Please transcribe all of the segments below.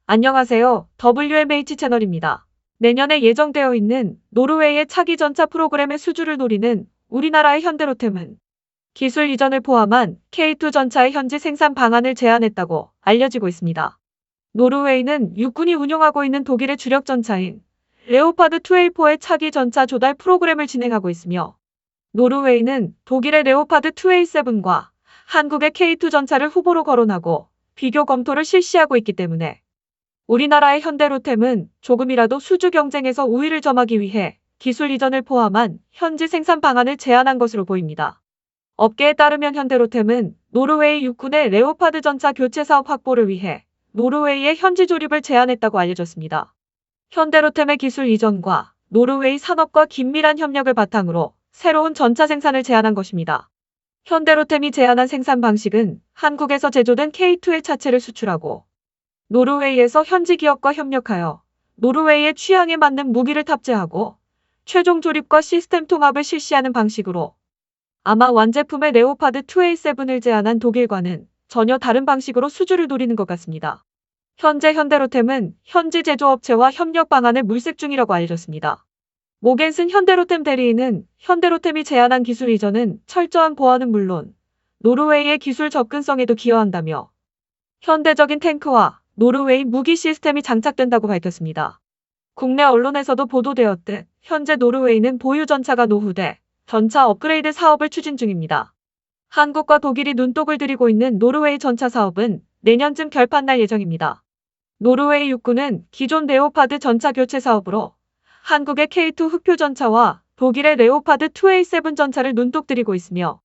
안녕하세요. WMH 채널입니다. 내년에 예정되어 있는 노르웨이의 차기 전차 프로그램의 수주를 노리는 우리나라의 현대로템은 기술 이전을 포함한 K2 전차의 현지 생산 방안을 제안했다고 알려지고 있습니다. 노르웨이는 육군이 운용하고 있는 독일의 주력 전차인 레오파드 2A4의 차기 전차 조달 프로그램을 진행하고 있으며, 노르웨이는 독일의 레오파드 2A7과 한국의 K2 전차를 후보로 거론하고 비교 검토를 실시하고 있기 때문에 우리나라의 현대로템은 조금이라도 수주 경쟁에서 우위를 점하기 위해 기술 이전을 포함한 현지 생산 방안을 제안한 것으로 보입니다. 업계에 따르면 현대로템은 노르웨이 육군의 레오파드 전차 교체 사업 확보를 위해 노르웨이의 현지 조립을 제안했다고 알려졌습니다. 현대로템의 기술 이전과 노르웨이 산업과 긴밀한 협력을 바탕으로 새로운 전차 생산을 제안한 것입니다. 현대로템이 제안한 생산 방식은 한국에서 제조된 K2의 차체를 수출하고 노르웨이에서 현지 기업과 협력하여 노르웨이의 취향에 맞는 무기를 탑재하고 최종 조립과 시스템 통합을 실시하는 방식으로, 아마 완제품의 레오파드 2A7을 제안한 독일과는 전혀 다른 방식으로 수주를 노리는 것 같습니다. 현재 현대로템은 현지 제조업체와 협력 방안을 물색 중이라고 알려졌습니다. 모겐슨 현대로템 대리인은 현대로템이 제안한 기술 이전은 철저한 보안은 물론 노르웨이의 기술 접근성에도 기여한다며 현대적인 탱크와 노르웨이 무기 시스템이 장착된다고 밝혔습니다. 국내 언론에서도 보도되었듯 현재 노르웨이는 보유 전차가 노후돼 전차 업그레이드 사업을 추진 중입니다. 한국과 독일이 눈독을 들이고 있는 노르웨이 전차 사업은 내년쯤 결판날 예정입니다. 노르웨이 육군은 기존 레오파드 전차 교체 사업으로 한국의 K2 흑표 전차와 독일의 레오파드 2A7 전차를 눈독 들이고 있으며,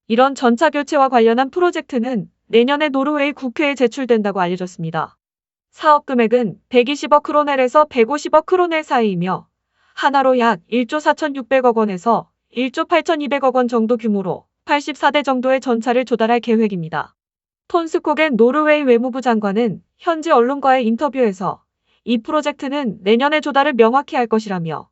이런 전차 교체와 관련한 프로젝트는 내년에 노르웨이 국회에 제출된다고 알려졌습니다. 사업 금액은 120억 크로넬에서 150억 크로넬 사이이며 하나로 약 1조 4,600억 원에서 1조 8,200억 원 정도 규모로 84대 정도의 전차를 조달할 계획입니다. 톤스코겐 노르웨이 외무부 장관은 현지 언론과의 인터뷰에서 이 프로젝트는 내년에 조달을 명확히 할 것이라며,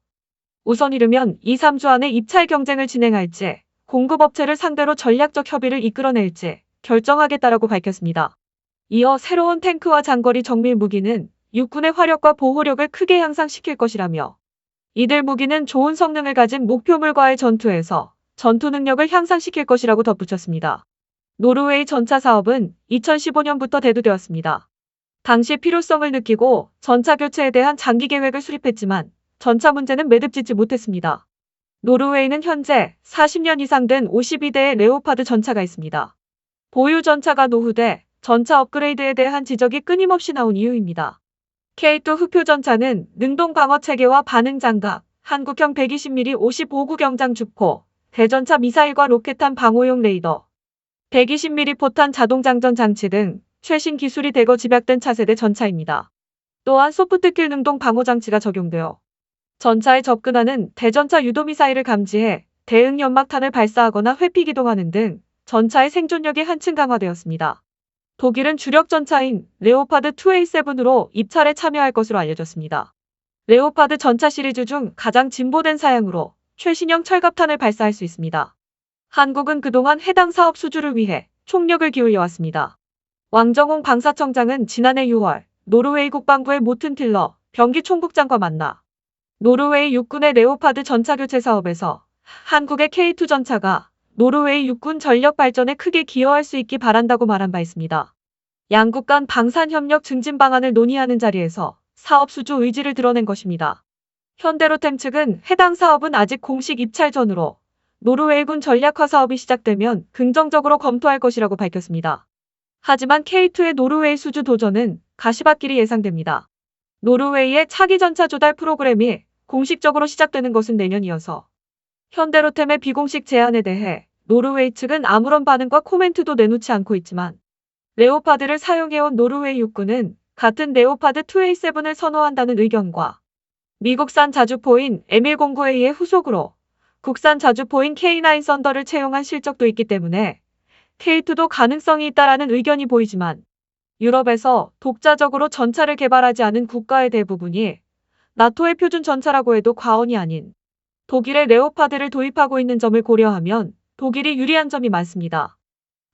우선 이르면 2, 3주 안에 입찰 경쟁을 진행할지 공급업체를 상대로 전략적 협의를 이끌어낼지 결정하겠다라고 밝혔습니다. 이어 새로운 탱크와 장거리 정밀 무기는 육군의 화력과 보호력을 크게 향상시킬 것이라며, 이들 무기는 좋은 성능을 가진 목표물과의 전투에서 전투 능력을 향상시킬 것이라고 덧붙였습니다. 노르웨이 전차 사업은 2015년부터 대두되었습니다. 당시 필요성을 느끼고 전차 교체에 대한 장기 계획을 수립했지만 전차 문제는 매듭짓지 못했습니다. 노르웨이는 현재 40년 이상 된 52대의 레오파드 전차가 있습니다. 보유 전차가 노후돼 전차 업그레이드에 대한 지적이 끊임없이 나온 이유입니다. K2 흑표 전차는 능동 방어 체계와 반응 장갑, 한국형 120mm 55구 경장 주포, 대전차 미사일과 로켓탄 방호용 레이더, 120mm 포탄 자동장전 장치 등 최신 기술이 대거 집약된 차세대 전차입니다. 또한 소프트킬 능동 방호 장치가 적용되어 전차에 접근하는 대전차 유도미사일을 감지해 대응 연막탄을 발사하거나 회피 기동하는 등 전차의 생존력이 한층 강화되었습니다. 독일은 주력 전차인 레오파드 2A7으로 입찰에 참여할 것으로 알려졌습니다. 레오파드 전차 시리즈 중 가장 진보된 사양으로 최신형 철갑탄을 발사할 수 있습니다. 한국은 그동안 해당 사업 수주를 위해 총력을 기울여왔습니다. 왕정홍 방사청장은 지난해 6월 노르웨이 국방부의 모튼 틸러 병기 총국장과 만나 노르웨이 육군의 레오파드 전차 교체 사업에서 한국의 K2 전차가 노르웨이 육군 전력 발전에 크게 기여할 수 있기 바란다고 말한 바 있습니다. 양국 간 방산협력 증진 방안을 논의하는 자리에서 사업 수주 의지를 드러낸 것입니다. 현대로템 측은 해당 사업은 아직 공식 입찰 전으로 노르웨이군 전략화 사업이 시작되면 긍정적으로 검토할 것이라고 밝혔습니다. 하지만 K2의 노르웨이 수주 도전은 가시밭길이 예상됩니다. 노르웨이의 차기 전차 조달 프로그램이 공식적으로 시작되는 것은 내년이어서 현대로템의 비공식 제안에 대해 노르웨이 측은 아무런 반응과 코멘트도 내놓지 않고 있지만, 레오파드를 사용해온 노르웨이 육군은 같은 레오파드 2A7을 선호한다는 의견과 미국산 자주포인 M109A의 후속으로 국산 자주포인 K9 썬더를 채용한 실적도 있기 때문에 K2도 가능성이 있다라는 의견이 보이지만, 유럽에서 독자적으로 전차를 개발하지 않은 국가의 대부분이 나토의 표준 전차라고 해도 과언이 아닌 독일의 레오파드를 도입하고 있는 점을 고려하면 독일이 유리한 점이 많습니다.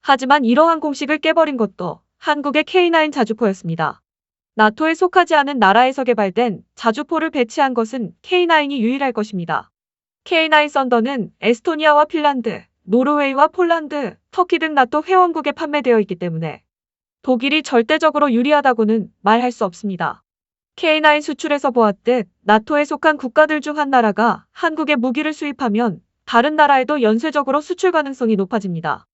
하지만 이러한 공식을 깨버린 것도 한국의 K9 자주포였습니다. 나토에 속하지 않은 나라에서 개발된 자주포를 배치한 것은 K9이 유일할 것입니다. K9 썬더는 에스토니아와 핀란드, 노르웨이와 폴란드, 터키 등 나토 회원국에 판매되어 있기 때문에 독일이 절대적으로 유리하다고는 말할 수 없습니다. K9 수출에서 보았듯 나토에 속한 국가들 중 한 나라가 한국에 무기를 수입하면 다른 나라에도 연쇄적으로 수출 가능성이 높아집니다.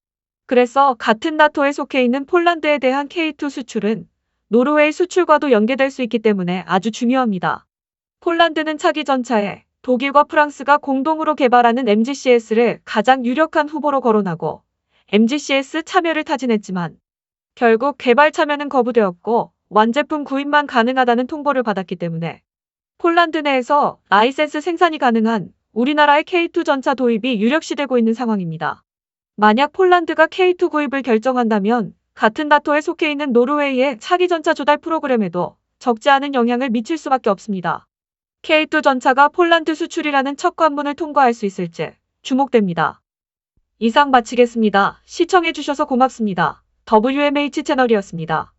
그래서 같은 나토에 속해 있는 폴란드에 대한 K2 수출은 노르웨이 수출과도 연계될 수 있기 때문에 아주 중요합니다. 폴란드는 차기 전차에 독일과 프랑스가 공동으로 개발하는 MGCS를 가장 유력한 후보로 거론하고 MGCS 참여를 타진했지만 결국 개발 참여는 거부되었고 완제품 구입만 가능하다는 통보를 받았기 때문에 폴란드 내에서 라이센스 생산이 가능한 우리나라의 K2 전차 도입이 유력시되고 있는 상황입니다. 만약 폴란드가 K2 구입을 결정한다면 같은 나토에 속해 있는 노르웨이의 차기 전차 조달 프로그램에도 적지 않은 영향을 미칠 수밖에 없습니다. K2 전차가 폴란드 수출이라는 첫 관문을 통과할 수 있을지 주목됩니다. 이상 마치겠습니다. 시청해주셔서 고맙습니다. WMH 채널이었습니다.